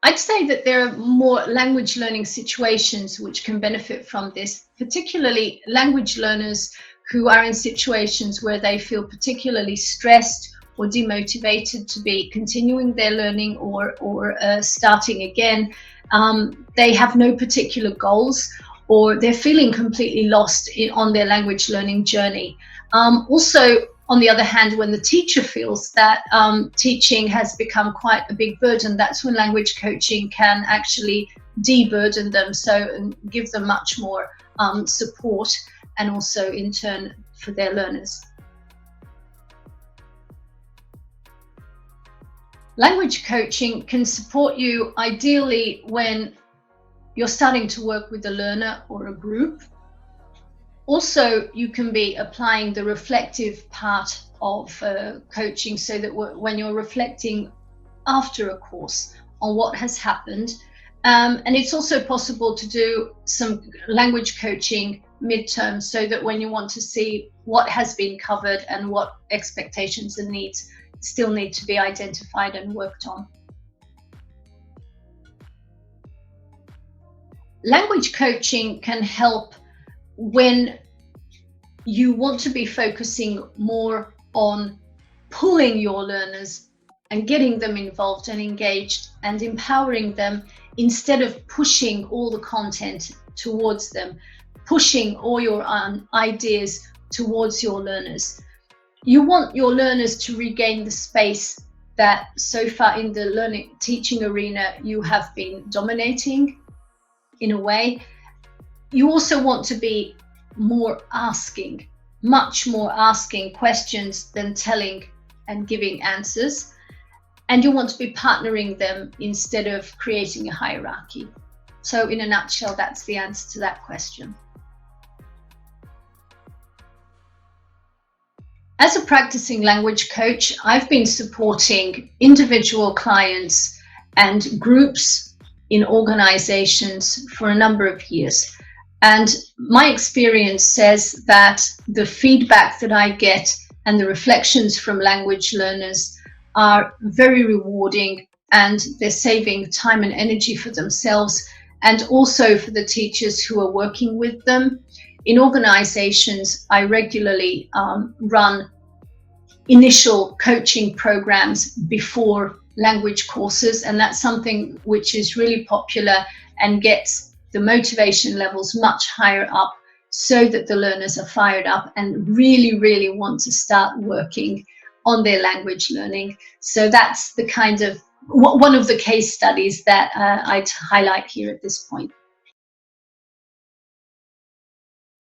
I'd say that there are more language learning situations which can benefit from this, particularly language learners who are in situations where they feel particularly stressed or demotivated to be continuing their learning or starting again. They have no particular goals, or they're feeling completely lost on their language learning journey. Also, on the other hand, when the teacher feels that teaching has become quite a big burden, that's when language coaching can actually de-burden them, and give them much more support, and also in turn for their learners. Language coaching can support you ideally when you're starting to work with a learner or a group. Also, you can be applying the reflective part of coaching, so that when you're reflecting after a course on what has happened, and it's also possible to do some language coaching midterm, so that when you want to see what has been covered and what expectations and needs still need to be identified and worked on. Language coaching can help when you want to be focusing more on pulling your learners and getting them involved and engaged and empowering them, instead of pushing all the content towards them, pushing all your ideas towards your learners. You want your learners to regain the space that so far in the teaching arena you have been dominating in a way. You also want to be more asking, much more asking questions than telling and giving answers. And you want to be partnering them instead of creating a hierarchy. So in a nutshell, that's the answer to that question. As a practicing language coach, I've been supporting individual clients and groups in organizations for a number of years. And my experience says that the feedback that I get and the reflections from language learners are very rewarding, and they're saving time and energy for themselves and also for the teachers who are working with them. In organizations, I regularly run initial coaching programs before language courses, and that's something which is really popular and gets the motivation levels much higher up, so that the learners are fired up and really, really want to start working on their language learning. So that's the kind of one of the case studies that I'd highlight here at this point.